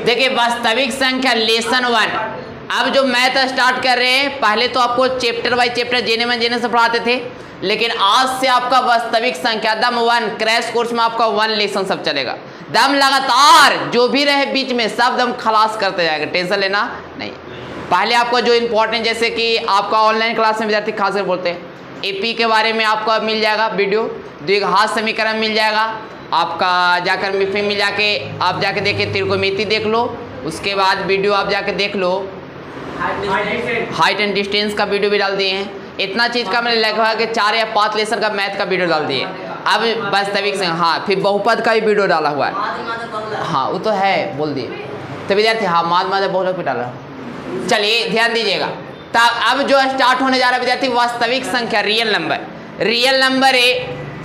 देखिए वास्तविक संख्या लेसन 1। अब जो मैथ स्टार्ट कर रहे हैं, पहले तो आपको चैप्टर बाय चैप्टर जेने से पढ़ाते थे, लेकिन आज से आपका वास्तविक संख्या दम 1 क्रैश कोर्स में आपका 1 लेसन सब चलेगा। दम लगातार जो भी रहे बीच में सब दम खलास करते जाएगा, टेंशन लेना नहीं। पहले आपको जो इंपॉर्टेंट, जैसे कि आपका ऑनलाइन क्लास में विद्यार्थी खासकर बोलते हैं, एपी के बारे में आपको मिल जाएगा वीडियो, द्विघात समीकरण मिल जाएगा आपका, जाकर मिफी में जाके आप जाके देखिए, त्रिकोणमिति देख लो, उसके बाद वीडियो आप जाके देख लो, हाइट एंड डिस्टेंस का वीडियो भी डाल दिए हैं। इतना चीज़ का मैंने लगभग 4 या 5 लेसन का मैथ का वीडियो डाल दिए। अब वास्तविक संख्या, हाँ फिर बहुपद का भी वीडियो डाला हुआ है, हाँ वो तो है बोल दिए। तो विद्यार्थी हाँ माद बहुलक भी डाला। चलिए ध्यान दीजिएगा, तब अब जो स्टार्ट होने जा रहा है विद्यार्थी वास्तविक संख्या रियल नंबर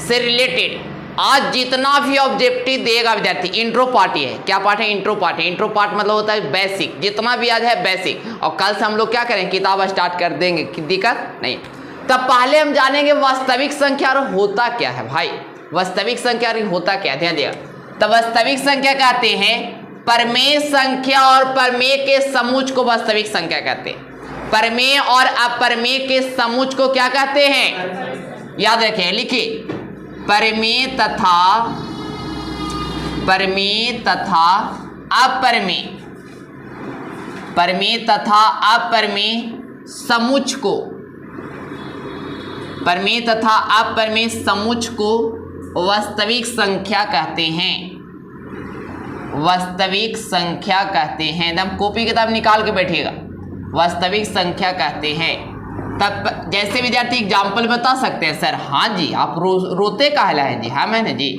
से रिलेटेड आज जितना भी ऑब्जेक्टिव देगा विद्यार्थी, इंट्रो पार्ट है। क्या पार्ट है? इंट्रो पार्ट मतलब होता है बेसिक, जितना भी आज है बेसिक। और कल से हम लोग क्या करें, किताब स्टार्ट कर देंगे, दिक्कत नहीं। तब पहले हम जानेंगे वास्तविक संख्या होता क्या है भाई, वास्तविक संख्या होता क्या, ध्यान दिया। तब वास्तविक संख्या कहते हैं परमेय संख्या और परमेय के समुच्चय को वास्तविक संख्या कहते हैं। परमेय और अपरमेय के समुच्चय को क्या कहते हैं? याद रखें, लिखिए, परमेय तथा अपरमेय समुच्चय को, परमेय तथा अपरमेय समुच्चय को वास्तविक संख्या कहते हैं, वास्तविक संख्या कहते हैं। एकदम कॉपी किताब निकाल के बैठिएगा, वास्तविक संख्या कहते हैं। तब जैसे विद्यार्थी एग्जाम्पल बता सकते हैं, सर हाँ जी आप रोते काहला है जी, हाँ मैंने जी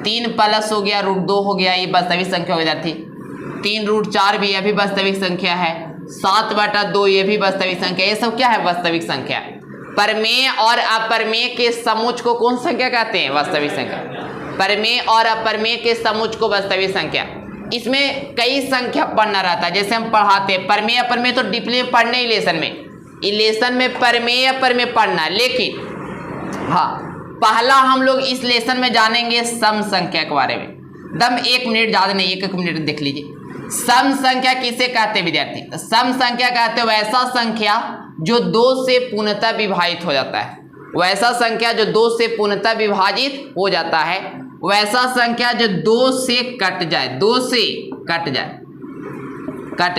3 प्लस हो गया √2 हो गया, ये वास्तविक संख्या हो विद्यार्थी। 3 √4 भी, यह भी वास्तविक संख्या है। 7/2 ये भी वास्तविक संख्या, ये सब क्या है? वास्तविक संख्या। परमेय और अपरमेय के समुच्चय को कौन संख्या कहते हैं? वास्तविक संख्या। परमेय और अपरमेय के समुच्चय को वास्तविक संख्या। इसमें कई संख्या पढ़ना रहता है, जैसे हम पढ़ाते हैं परमेय अपरमेय तो डीपली पढ़ने ही लेसन में परमेय अपरमेय पढ़ना, लेकिन हाँ पहला हम लोग इस लेसन में जानेंगे सम संख्या के बारे में। दम 1 मिनट, ज़्यादा नहीं, 1 मिनट देख लीजिए। सम संख्या किसे कहते हैं विद्यार्थी? सम संख्या कहते हैं वैसा संख्या जो 2 से पूर्णतः विभाजित हो जाता है, वैसा संख्या जो 2 से पूर्णतः विभाजित हो जाता है, वैसा संख्या जो 2 से कट जाए, 2 से कट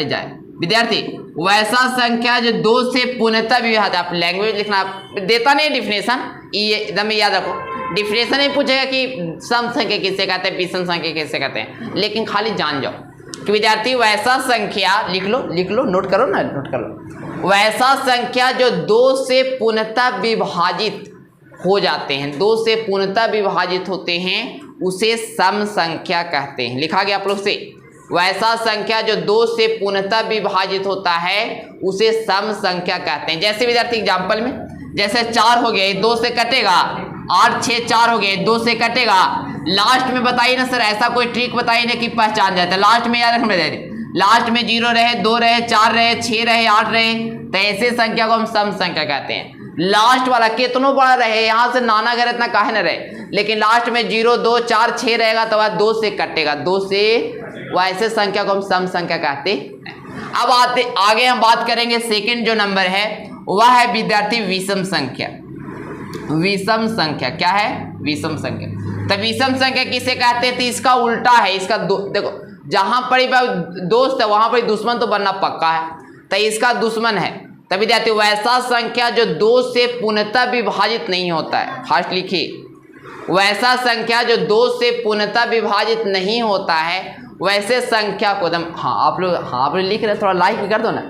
जाए विद्यार्थी, वैसा संख्या जो 2 से पूर्णतः विभाजित। आप लैंग्वेज लिखना, देता नहीं डिफिनेशन, ये एकदम याद रखो। डिफिनेशन नहीं पूछेगा कि सम संख्या किसे कहते हैं, विषम संख्या किसे कहते हैं, लेकिन खाली जान जाओ कि विद्यार्थी वैसा संख्या, लिख लो, नोट कर लो, वैसा संख्या जो 2 से पूर्णतः विभाजित हो जाते हैं, 2 से पूर्णतः विभाजित होते हैं, उसे सम संख्या कहते हैं। लिखा गया आप लोग से, वैसा संख्या जो 2 से पूर्णतः विभाजित होता है उसे सम संख्या कहते हैं। जैसे विद्यार्थी एग्जाम्पल में, जैसे 4 हो गए, 2 से कटेगा, 8 6 4 हो गए, 2 से कटेगा। लास्ट में बताइए ना सर, ऐसा कोई ट्रिक बताइए ना कि पहचान जाता है। लास्ट में याद रखना, लास्ट में 0 रहे, 2 रहे, 4 रहे, 6 रहे, 8 रहे, तो ऐसे संख्या को हम सम संख्या कहते हैं। लास्ट वाला कितनों बड़ा रहे, यहाँ से नाना घर इतना काहे न रहे, लेकिन लास्ट में 0 2 4 6 रहेगा तो वह 2 से कटेगा, 2 से, वैसे संख्या को हम सम संख्या कहते हैं। अब आगे हम बात करेंगे, सेकंड जो नंबर है वह है विद्यार्थी विषम संख्या। विषम संख्या क्या है? विषम संख्या। तो विषम संख्या किसे कहते हैं? तो इसका उल्टा है, इसका देखो, जहां पर दोस्त है वहां पर दुश्मन तो बनना पक्का है, तो इसका दुश्मन है। तब विद्यार्थी वैसा संख्या जो 2 से पूर्णतः विभाजित नहीं होता है, फास्ट लिखिए, वैसा संख्या जो 2 से पूर्णतः विभाजित नहीं होता है, वैसे संख्या को दम, हाँ आप लोग लिख रहे, थोड़ा लाइक भी कर दो ना,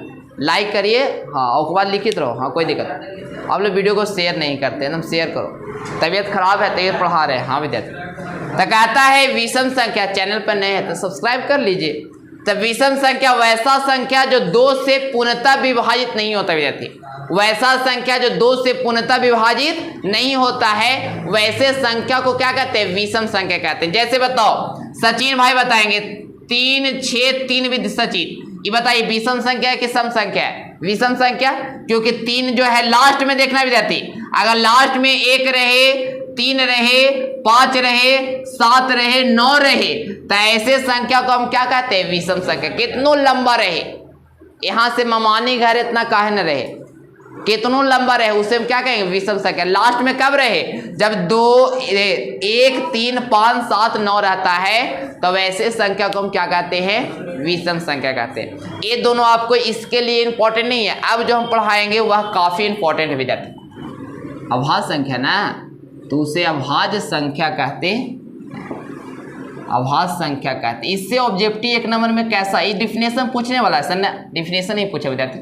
लाइक करिए, हाँ और बाद लिखित रहो, हाँ कोई दिक्कत नहीं। आप लोग वीडियो को शेयर नहीं करते, एकदम शेयर करो, तबीयत खराब है, तबीयत पढ़ा रहे हैं, हाँ विद्यार्थी। तो कहता है विषम संख्या, चैनल पर नए हैं तो सब्सक्राइब कर लीजिए। तो विषम संख्या वैसा संख्या जो 2 से पूर्णतः विभाजित नहीं होता विद्यार्थी, वैसा संख्या जो 2 से पूर्णतः विभाजित नहीं होता है, वैसे संख्या को क्या कहते हैं? विषम संख्या कहते हैं। जैसे बताओ, सचिन भाई बताएंगे 3 6 3 विद सचिन, ये बताइए विषम संख्या है कि सम संख्या है? विषम संख्या, क्योंकि 3 जो है लास्ट में देखना विद्यार्थी, अगर लास्ट में 1 रहे, 3 रहे, 5 रहे, 7 रहे, 9 रहे, तो ऐसे संख्या को हम क्या कहते हैं? विषम संख्या। कितनों लंबा रहे, यहाँ से ममानी घर इतना काहे न रहे, कितनों लंबा रहे उसे हम क्या कहेंगे? विषम संख्या। लास्ट में कब रहे? जब 2, 1, 3, 5, 7, 9 रहता है तो वैसे संख्या को हम क्या कहते हैं? विषम संख्या कहते हैं। ये दोनों आपको इसके लिए इंपॉर्टेंट नहीं है, अब जो हम पढ़ाएंगे वह काफी इंपॉर्टेंट है विद्यार्थी। अभाज्य संख्या ना, तो उसे अभाज्य संख्या कहते हैं, अभाज्य संख्या कहते हैं। इससे ऑब्जेक्टिव 1 नंबर में कैसा, ये डिफिनेशन पूछने वाला है सर ना, डिफिनेशन ही पूछे विद्यार्थी।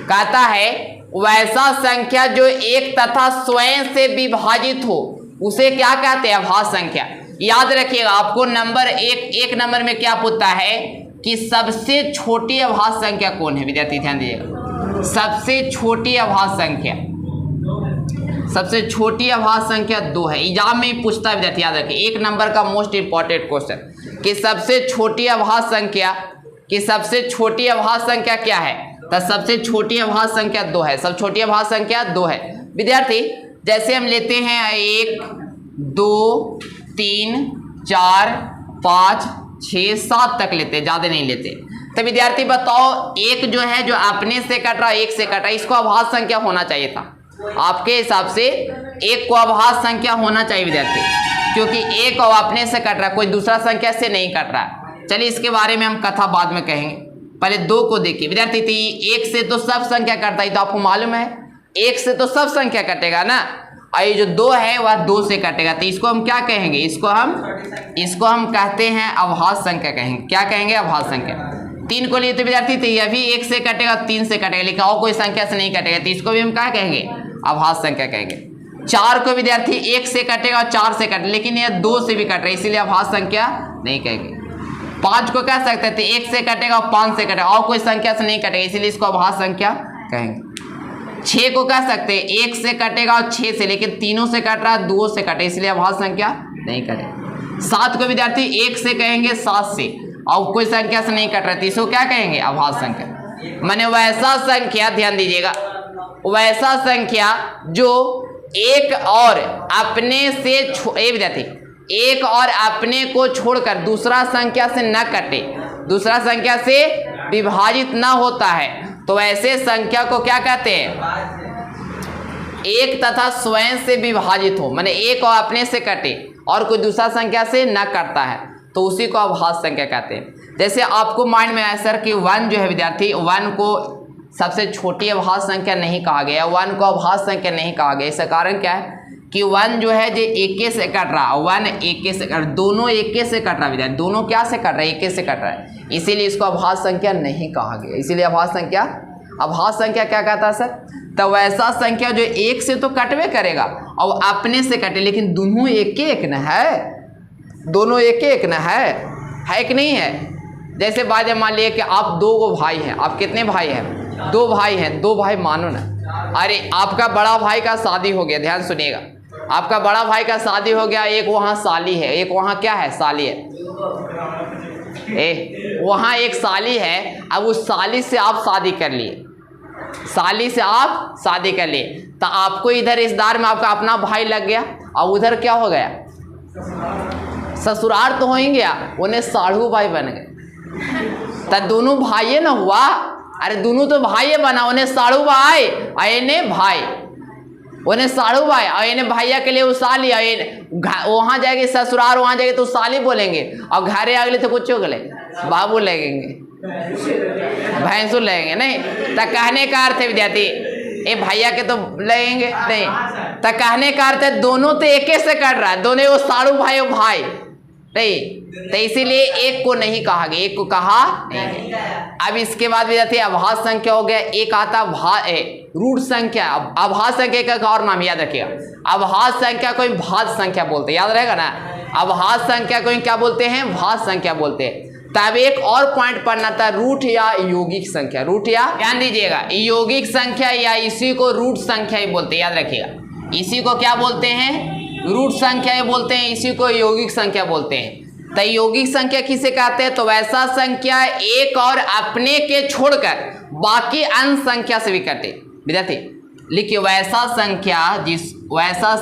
कहता है वैसा संख्या जो एक तथा स्वयं से विभाजित हो उसे क्या कहते हैं? अभाज्य संख्या। याद रखिएगा, आपको नंबर 1 नंबर में क्या पूछता है कि सबसे छोटी अभाज्य संख्या कौन है? विद्यार्थी ध्यान दीजिएगा, सबसे छोटी अभाज्य संख्या, सबसे छोटी अभाज्य संख्या 2 है। एग्जाम में ही पूछता है विद्यार्थी, याद रखिए 1 नंबर का मोस्ट इंपॉर्टेंट क्वेश्चन कि सबसे छोटी अभाज्य संख्या, कि सबसे छोटी अभाज्य संख्या क्या है? तो सबसे छोटी अभाज्य संख्या 2 है, सब छोटी अभाज्य संख्या 2 है विद्यार्थी। जैसे हम लेते हैं 1, 2, 3, 4, 5, 6, 7 तक लेते हैं, ज़्यादा नहीं लेते। तो विद्यार्थी बताओ, एक जो है जो अपने से कट रहा है, 1 से कट रहा है, इसको अभाज्य संख्या होना चाहिए था आपके हिसाब से, 1 को अभाज्य संख्या होना चाहिए विद्यार्थी, क्योंकि 1 और अपने से कट रहा है, कोई दूसरा संख्या से नहीं कट रहा है। चलिए इसके बारे में हम कथा बाद में कहेंगे, पहले 2 को देखिए विद्यार्थी। 1 से तो सब संख्या कटता है, तो आपको मालूम है 1 से तो सब संख्या कटेगा ना, और ये जो 2 है वह 2 से कटेगा, तो इसको हम क्या कहेंगे? इसको हम कहते हैं अभाज्य संख्या कहेंगे। क्या कहेंगे? अभाज्य संख्या। 3 को लिए तो विद्यार्थी तो यह भी 1 से कटेगा, 3 से कटेगा, लेकिन और कोई संख्या से नहीं कटेगा, तो इसको भी हम क्या कहेंगे? अभाज्य संख्या कहेंगे। 4 को विद्यार्थी 1 से कटेगा और 4 से कटेगा, लेकिन यह 2 से भी कट रहा है, इसीलिए अभाज्य संख्या नहीं कहेंगे। 5 को कह सकते थे 1 से कटेगा और 5 से कटेगा, और कोई संख्या से नहीं कटेगा, इसीलिए इसको अभाज्य संख्या कहेंगे। 6 को कह सकते हैं 1 से कटेगा और 6 से, लेकिन तीनों से कट रहा है, 2 से कटे, इसलिए अभाज्य संख्या नहीं कटेगा। 7 को विद्यार्थी 1 से कहेंगे, 7 से, और कोई संख्या से नहीं कट रहा है, तो इसको क्या कहेंगे? अभाज्य संख्या। माने वैसा संख्या, ध्यान दीजिएगा, वैसा संख्या जो एक और अपने से विद्यार्थी, एक और अपने को छोड़कर दूसरा संख्या से न कटे, दूसरा संख्या से विभाजित न होता है, तो ऐसे संख्या को क्या कहते हैं? एक तथा स्वयं से विभाजित हो, माने एक और अपने से कटे और कोई दूसरा संख्या से न करता है, तो उसी को अभाज्य संख्या कहते हैं। जैसे आपको माइंड में आया सर कि 1 जो है विद्यार्थी, 1 को सबसे छोटी अभाज्य संख्या नहीं कहा गया, 1 को अभाज्य संख्या नहीं कहा गया। इसका कारण क्या है कि 1 जो है जो 1 से कट रहा, 1 1 से कट, दोनों 1 से कट रहा विद्यार्थी, दोनों क्या से कट रहा है? 1 से कट रहा है, इसीलिए इसको अभाज्य संख्या नहीं कहा गया। इसीलिए अभाज्य संख्या, अभाज्य संख्या क्या कहता है सर? तो वैसा संख्या जो 1 से तो कटवे करेगा और अपने से कटे, लेकिन दोनों 1 न है, दोनों 1 न है कि नहीं है? जैसे बात मान लिया कि आप 2 भाई हैं, आप कितने भाई हैं? 2 भाई हैं, 2 भाई मानो ना, अरे आपका बड़ा भाई का शादी हो गया, ध्यान सुनिएगा, आपका बड़ा भाई का शादी हो गया, एक वहाँ साली है, एक वहाँ क्या है? साली है, वहाँ एक साली है। अब उस साली से आप शादी कर लिए, साली से आप शादी कर लिए, तो आपको इधर रिश्तेदार में आपका अपना भाई लग गया, और उधर क्या हो गया? ससुराल तो हो ही गया, उन्हें साढ़ू भाई बन गए, तो दोनों भाई ना हुआ, अरे दोनों तो भाई बना, उन्हें साढ़ू भाई और इन्हें भाई, उन्हें साढ़ू भाई और इन्हें भैया के लिए वो साली, वहाँ जाएगी ससुराल, वहाँ जाएगी तो साली बोलेंगे, और घरे अगले तो कुछ गले बाबू लगेंगे, भैंसू लगेंगे, नहीं तो कहने का अर्थ है विद्यार्थी, ये भैया के तो लगेंगे नहीं, तो कहने का अर्थ है दोनों तो 1 से कट रहा है, दोनों वो साढ़ू भाई और भाई नहीं, तो इसीलिए 1 को नहीं कहा गया, 1 को कहा नहीं। अब इसके बाद विद्यार्थी अभाज्य संख्या हो गया, एक आता रूट संख्या। अभाज्य संख्या का और नाम याद रखिएगा, अभाज्य संख्या को भाज्य संख्या बोलते हैं, याद रहेगा ना, अभाज्य संख्या को क्या बोलते हैं? भाज्य संख्या बोलते हैं। तब एक और पॉइंट पढ़ना था, रूट या यौगिक संख्या, रूट या, ध्यान दीजिएगा, यौगिक संख्या या इसी को रूट संख्या ही बोलते हैं, याद रखिएगा, इसी को क्या बोलते हैं? रूट संख्या बोलते हैं, इसी को यौगिक संख्या बोलते हैं। तो यौगिक संख्या किसे कहते हैं? तो वैसा संख्या एक और अपने के छोड़कर बाकी अन्य संख्या से भी कटे। विद्यार्थी लिखिए, वैसा संख्या वैसा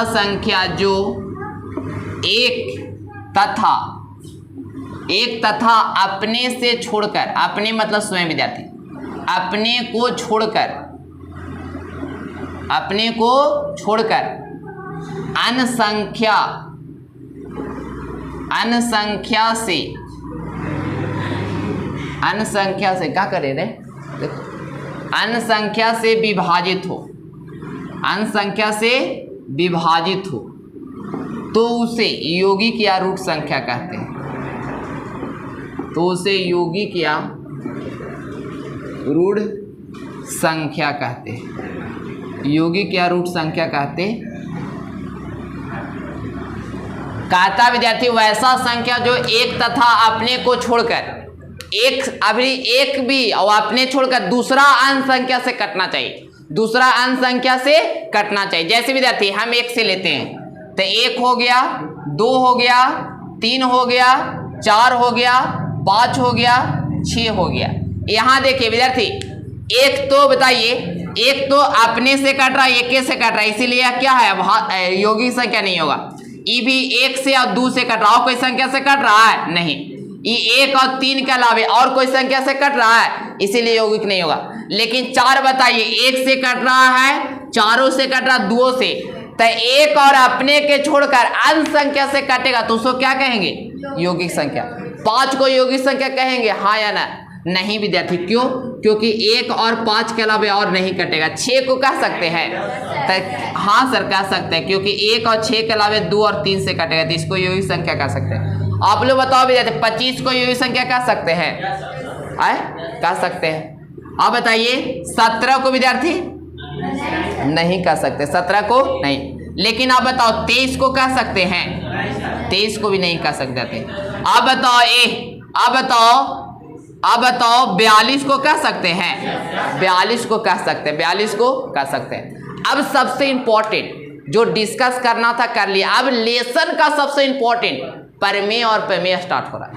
संख्या जो एक तथा अपने से छोड़कर, अपने मतलब स्वयं विद्यार्थी, अपने को छोड़कर अन्य संख्या से क्या करे रे, अन्य संख्या से विभाजित हो तो उसे यौगिक या रूट संख्या कहते हैं। यौगिक या रूट संख्या कहते। कहता विद्यार्थी वैसा संख्या जो एक तथा अपने को छोड़कर, एक भी और अपने छोड़कर दूसरा अंश संख्या से कटना चाहिए, जैसे विद्यार्थी हम 1 से लेते हैं तो 1 हो गया, 2 हो गया, 3 हो गया, 4 हो गया, 5 हो गया, 6 हो गया। यहाँ देखिए विद्यार्थी, एक तो बताइए, एक तो अपने से कट रहा है, एक से कट रहा है, इसीलिए क्या है, यौगिक संख्या नहीं होगा। ई भी 1 से और 2 से कट रहा है, और कोई संख्या से कट रहा है नहीं। ई 1 और 3 के अलावे और कोई संख्या से कट रहा है, इसीलिए यौगिक नहीं होगा। लेकिन 4 बताइए, 1 से कट रहा है, 4 से कट रहा, 2 से, तो 1 और अपने के छोड़कर अन्य संख्या से कटेगा तो उसको क्या कहेंगे, यौगिक संख्या। 5 को यौगिक संख्या कहेंगे, हाँ या ना? नहीं विद्यार्थी, क्यों? क्योंकि 1 और 5 के अलावा और नहीं कटेगा। 6 को कह सकते हैं, तो हाँ सर कह सकते हैं, क्योंकि 1 और 6 के अलावा 2 और 3 से कटेगा, तो इसको यौगिक संख्या कह सकते हैं। आप लोग बताओ विद्यार्थी, 25 को यौगिक संख्या कह सकते हैं, कह सकते हैं। अब बताइए 17 को विद्यार्थी नहीं कह सकते, 17 को नहीं। लेकिन आप बताओ 23 को कह सकते हैं, 23 को भी नहीं कह सकते। आप बताओ 42 को कह सकते हैं, 42 को कह सकते हैं, 42 को कह सकते हैं। अब सबसे इंपॉर्टेंट जो डिस्कस करना था कर लिया। अब लेसन का सबसे इंपॉर्टेंट प्रमेय और प्रमेय स्टार्ट हो रहा है।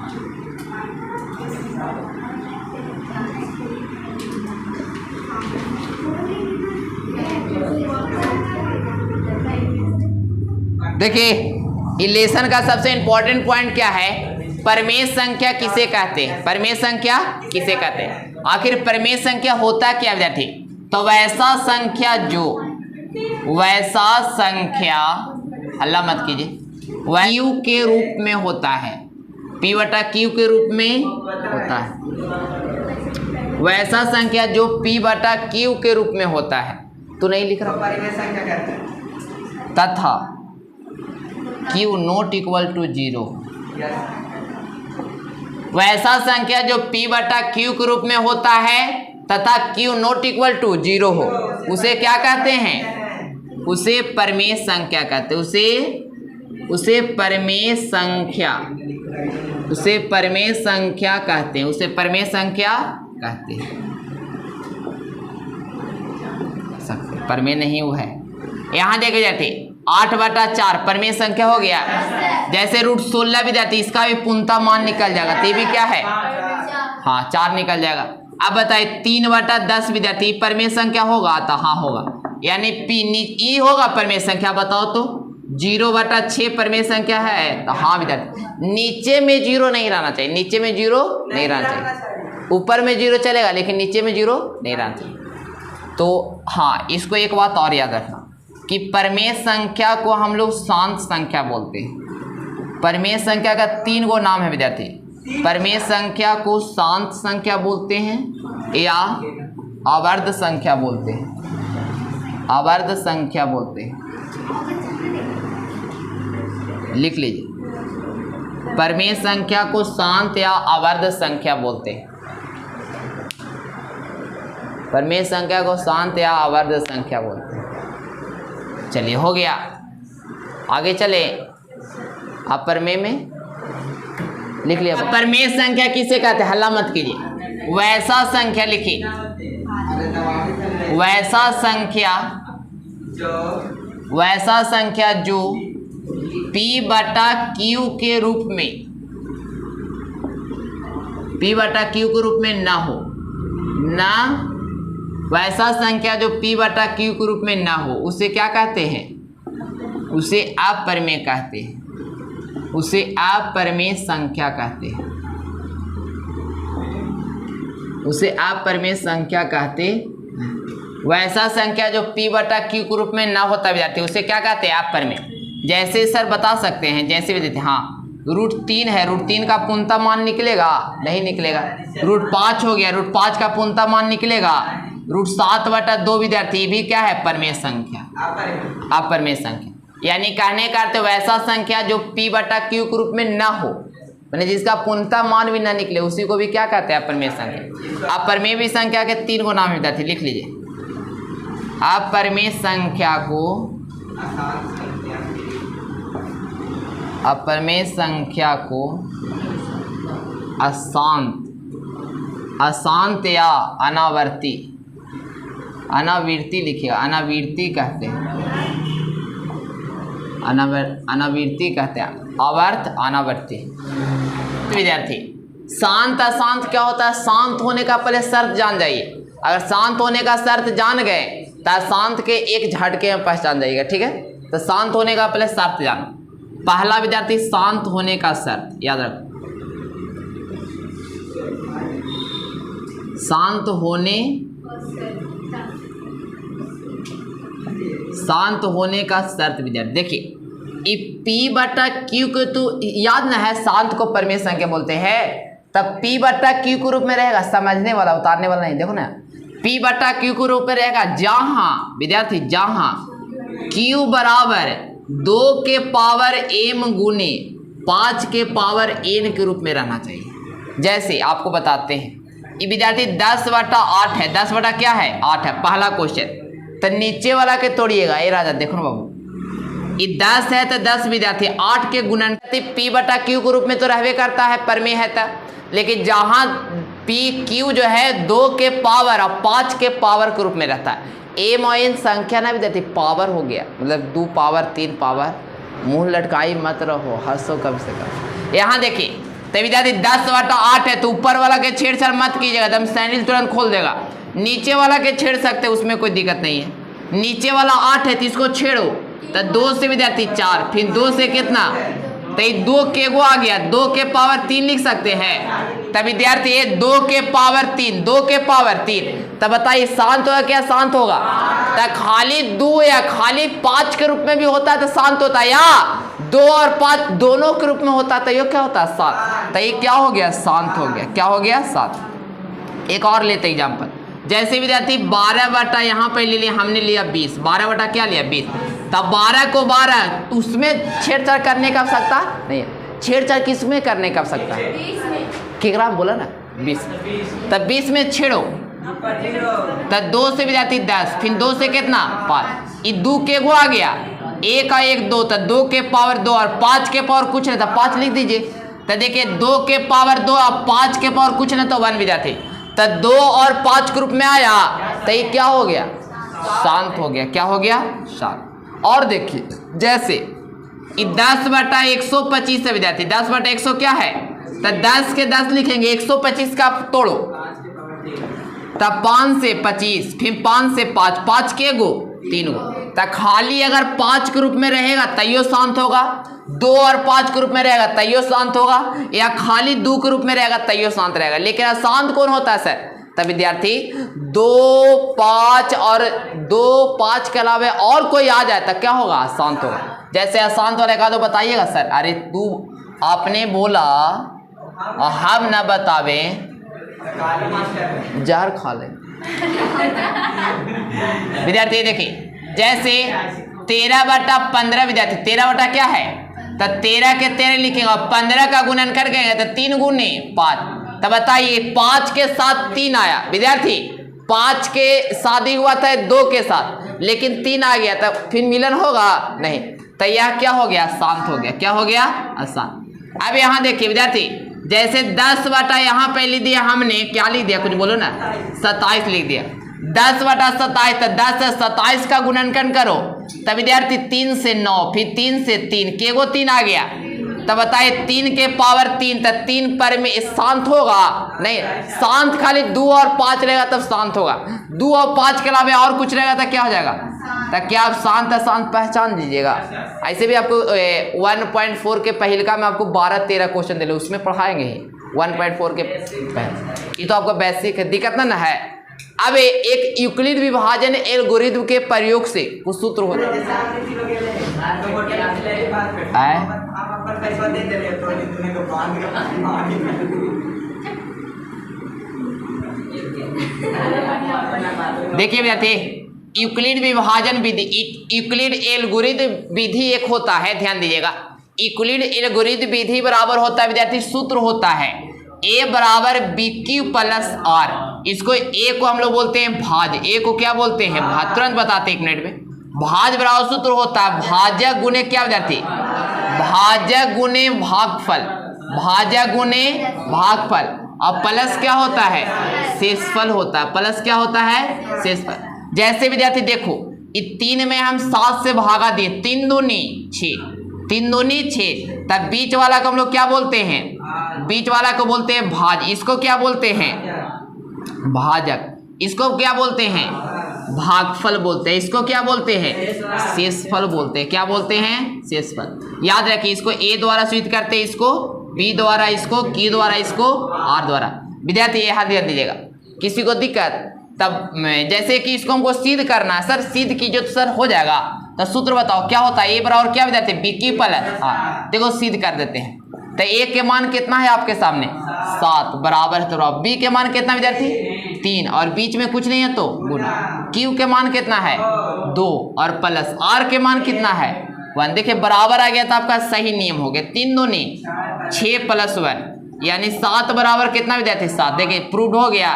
देखिए इलेशन का सबसे इंपॉर्टेंट पॉइंट क्या है, प्रमेय संख्या किसे कहते हैं, प्रमेय संख्या किसे कहते हैं। आखिर प्रमेय संख्या होता क्या विद्यार्थी, तो वैसा संख्या हल्ला मत कीजिए, क्यू के रूप में होता है, P बटा Q के रूप में होता है। वैसा संख्या जो P बटा Q के रूप में होता है, तो नहीं लिख रहा, प्रमेय संख्या कहते हैं। तथा Q नॉट इक्वल टू 0, वैसा संख्या जो P बटा Q के रूप में होता है तथा Q नॉट इक्वल टू 0 हो, उसे क्या कहते हैं, उसे प्रमेय संख्या कहते हैं। उसे प्रमेय संख्या कहते हैं, प्रमेय नहीं हुआ है। यहाँ देखे जाते 8 बटा 4 प्रमेय संख्या हो गया। जैसे रूट 16 विद्यार्थी, इसका भी पूर्णतः मान निकल जाएगा, तो ये भी क्या है, हाँ 4 निकल जाएगा। अब बताइए 3 बटा 10 विद्यार्थी प्रमेय संख्या होगा, तो हाँ होगा, यानी ई होगा प्रमेय संख्या। बताओ तो 0 बटा 6 प्रमेय संख्या है, तो हाँ विद्यार्थी। नीचे में 0 नहीं रहना चाहिए, नीचे में 0 नहीं रहना चाहिए, ऊपर में 0 चलेगा लेकिन नीचे में 0 नहीं रहना चाहिए। तो हाँ, इसको एक बात और याद रखना कि प्रमेय संख्या को हम लोग शांत संख्या बोलते हैं। प्रमेय संख्या का 3 गो नाम है विद्यार्थी। प्रमेय संख्या को शांत संख्या बोलते हैं या आवर्त संख्या बोलते हैं, आवर्त संख्या बोलते हैं, लिख लीजिए। प्रमेय संख्या को शांत या आवर्त संख्या बोलते हैं, प्रमेय संख्या को शांत या आवर्त संख्या बोलते हैं। चलिए हो गया, आगे चले। आप प्रमेय में लिख लिया, प्रमेय संख्या किसे कहते हैं, हल्ला मत कीजिए। वैसा संख्या लिखिए, वैसा संख्या जो P बटा Q के रूप में, P बटा Q के रूप में ना हो, ना वैसा संख्या जो P बटा Q के रूप में ना हो, उसे क्या कहते हैं, उसे अप्रमेय कहते हैं। उसे अपरिमेय संख्या कहते हैं, उसे अपरिमेय संख्या कहते हैं। वैसा संख्या जो p बटा q के रूप में ना होता विद्यार्थी उसे क्या कहते हैं? अपरिमेय। जैसे सर बता सकते हैं, जैसे विद्यार्थी हाँ √3 है, √3 का पूर्णतः मान निकलेगा? नहीं निकलेगा। √5 हो गया, √5 का पूर्णतः मान निकलेगा? √7 बटा 2 विद्यार्थी भी क्या है? परिमेय संख्या, अपरिमेय संख्या। यानी कहने का अर्थ वैसा संख्या जो p बटा q के रूप में ना हो, मैंने जिसका पूर्णतः मान भी ना निकले, उसी को भी क्या कहते हैं? अपरिमेय संख्या। अपरिमेय भी संख्या के 3 गो नाम विद्यार्थी लिख लीजिए। अपरिमेय संख्या को, अपरिमेय संख्या को अशांत, अशांत या अनावर्ती, अनावृत्ति लिखिएगा, अनावृत्ति कहते हैं, अनावृत्ति कहते हैं, अवर्त अनावर्ती। विद्यार्थी शांत अशांत क्या होता है? शांत होने का पहले शर्त जान जाइए। अगर शांत होने का शर्त जान गए तो अशांत के एक झटके में पहचान जाइएगा, ठीक है? तो शांत होने का पहले शर्त जान। पहला विद्यार्थी शांत होने का शर्त याद रखो, शांत होने का शर्त विद्यार्थी देखिए, p बटा q को तो याद ना है, शांत को परिमेय संख्या बोलते हैं, तब p बटा q के रूप में रहेगा, समझने वाला उतारने वाला नहीं। देखो ना, p बटा q के रूप में रहेगा जहां विद्यार्थी, जहां q बराबर 2 के पावर m गुने 5 के पावर n के रूप में रहना चाहिए। जैसे आपको बताते हैं, ये विद्यार्थी 10 बटा 8 है, 10 बटा क्या है? 8 है, पहला क्वेश्चन। तो नीचे वाला के तोड़िएगा, ये राजा देखो ना बाबू, ये 10 है तो 10 विद्यार्थी 8 के गुणन p बटा q के रूप में तो रहबे करता है, परिमेय है था। लेकिन जहां p q जो है 2 के पावर और 5 के पावर के रूप में रहता है, m और n संख्या ना विद्यार्थी पावर हो गया, मतलब 2 पावर 3 पावर, मुंह लटकाई मत रहो, हंसो कम से कम। यहाँ देखिए तो विद्यार्थी 10 बटा 8 है, तो ऊपर वाला के छेड़छाड़ मत कीजिएगा, एकदम सैंडल तुरंत खोल देगा। नीचे वाला के छेड़ सकते, उसमें कोई दिक्कत नहीं है। नीचे वाला 8 है तो इसको छेड़ो, तो 2 से विद्यार्थी 4, फिर 2 से कितना? तो ये 2 के गो आ गया, 2 के पावर 3 लिख सकते हैं। तब विद्यार्थी ये 2 के पावर 3, 2 के पावर 3, तब बताइए शांत होगा क्या? शांत होगा। तो खाली 2 या खाली 5 के रूप में भी होता है तो शांत होता है, या 2 और 5 दोनों के रूप में होता है तो ये क्या होता है? शांत। तो ये क्या हो गया? शांत हो गया। क्या हो गया? शांत। एक और लेते एग्जाम्पल, जैसे विद्यार्थी 12 बटा यहाँ पे ले लिया, हमने लिया 20, 12 बटा क्या लिया? 20। तब 12 को 12, उसमें छेड़छाड़ करने का आवश्यकता नहीं है। छेड़छाड़ किस में करने का आवश्यकता है? किग्राम बोला ना 20, तब 20 में छेड़ो। तब 2 से विद्यार्थी 10, फिर 2 से कितना? 5, ये 2 के गो आ गया, 1 और 1 2, तो 2 के पावर 2 और 5 के पावर कुछ नहीं था, 5 लिख दीजिए। तो देखिए 2 के पावर 2 और 5 के पावर कुछ नहीं, तो 1 विद्यार्थी। तो 2 और 5 के रूप में आया तो ये क्या हो गया? शांत हो गया। क्या हो गया? शांत। और देखिए जैसे 10 बटा 125 है विद्यार्थी, 10 बटा 100 क्या है? तो 10 के 10 लिखेंगे, 125 का तोड़ो, तब 5 से 25, फिर 5 से 5, 5 के गो 3 गो। तो खाली अगर 5 के रूप में रहेगा तैयो शांत होगा, 2 और 5 के रूप में रहेगा तैयो शांत होगा, या खाली 2 के रूप में रहेगा तैयो शांत रहेगा। लेकिन अशांत कौन होता है सर? तब विद्यार्थी 2 5 और 2 5 के अलावा और कोई आ जाए तो क्या होगा? अशांत होगा। जैसे अशांत वाले का तो बताइएगा सर, अरे तू आपने बोला हम न बतावे, जहर खा ले। विद्यार्थी देखिए जैसे 13 बटा 15 विद्यार्थी, 13 बटा क्या है? तो 13 के 13 लिखेंगे और 15 का गुणन कर गए तो 3 गुने 5। तब बताइए 5 के साथ 3 आया विद्यार्थी, 5 के शादी हुआ था 2 के साथ, लेकिन 3 आ गया, तब फिर मिलन होगा नहीं, तो यह क्या हो गया? शांत हो गया। क्या हो गया? अशांत। अब यहाँ देखिए विद्यार्थी, जैसे 10 बटा यहाँ पे लिख दिया हमने, क्या लिख दिया? कुछ बोलो ना, 27 लिख दिया। 10 बटा 27, तो 10 से 27 का गुणनखंड करो, तब विद्यार्थी 3 से 9, फिर 3 से 3, के गो 3 आ गया, तब बताए 3 के पावर 3, तो 3 पर में शांत होगा नहीं, शांत खाली 2 और 5 रहेगा तब शांत होगा। 2 और 5 के अलावा और कुछ रहेगा तो क्या हो जाएगा, तो क्या आप शांत अशांत पहचान दीजिएगा। ऐसे भी आपको 1.4 के पहिलका में आपको 12-13 क्वेश्चन दिले, उसमें पढ़ाएंगे ही 1.4 के ये तो आपका बेसिक है, दिक्कत ना है। अब एक यूक्लिड विभाजन एल्गोरिथ्म के प्रयोग से कुछ सूत्र होते हैं। देखिए विद्यार्थी, यूक्लिड विभाजन विधि, यूक्लिड एल्गोरिथ्म विधि एक होता है, ध्यान दीजिएगा। यूक्लिड एल्गोरिथ्म विधि बराबर होता है विद्यार्थी, सूत्र होता है a बराबर BQ प्लस R। इसको a को हम लोग बोलते हैं भाज, a को क्या बोलते हैं भाज, तुरंत बताते हैं 1 मिनट में। भाज बराबर सूत्र होता है भाजक गुने क्या विद्यार्थी, भाजक गुने भागफल, भाजक गुने भागफल, और प्लस क्या होता है, शेषफल होता है। प्लस क्या होता है, शेषफल। जैसे विद्यार्थी देखो, इस 3 में हम 7 से भागा दिए, 3 दूनी 6, 3 दूनी 6, तब बीच वाला को हम लोग क्या बोलते हैं, बीच वाला को बोलते हैं भाज, इसको क्या बोलते हैं भाजक, इसको क्या बोलते हैं भागफल बोलते हैं, इसको क्या बोलते हैं शेषफल बोलते हैं। क्या बोलते हैं, शेषफल। याद रखिए, इसको a द्वारा सूचित करते हैं, इसको b द्वारा, इसको q द्वारा, इसको r द्वारा। विद्यार्थी ये ध्यान दीजिएगा, किसी को दिक्कत तब जैसे कि इसको हमको सिद्ध करना है, सर सिद्ध कीजिए तो सर हो जाएगा, तो सूत्र बताओ क्या होता है, a बराबर क्या विद्यार्थी BQ प्लस। हाँ देखो सिद्ध कर देते हैं, तो a के मान कितना है आपके सामने 7 बराबर है, तो b के मान कितना विद्यार्थी 3, और बीच में कुछ नहीं है तो गुना। q के मान कितना है 2, और प्लस r के मान कितना है 1। देखिए बराबर आ गया तो आपका सही नियम हो गया, 3 दूनी 6 प्लस 1 यानी 7 बराबर कितना विद्यार्थी 7। देखिए प्रूव हो गया,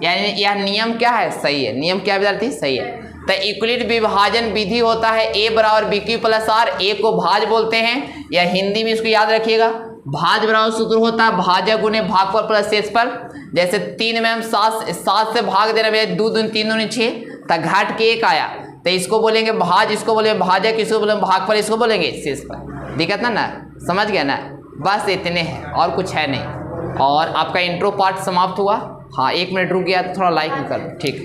यानी यह नियम क्या है, सही है। नियम क्या विद्यार्थी, सही है। तो यूक्लिड विभाजन विधि होता है a बराबर BQ प्लस R, a को भाज बोलते हैं, या हिंदी में इसको याद रखिएगा, भाज बराबर सूत्र होता है भाजक गुने भागफल प्लस शेषफल। जैसे 3 में हम 7 से भाग देना भैया, 2 दूनी 3 दूनी 6, तो घाट के 1 आया, तो इसको बोलेंगे भाज, इसको बोलेंगे भाजक, इसको बोलेंगे भागफल, इसको बोलेंगे शेषफल। दिक्कत ना समझ गया ना, बस इतने हैं और कुछ है नहीं। और आपका इंट्रो पार्ट समाप्त हुआ। हाँ 1 मिनट रुक गया तो थोड़ा लाइक कर, ठीक।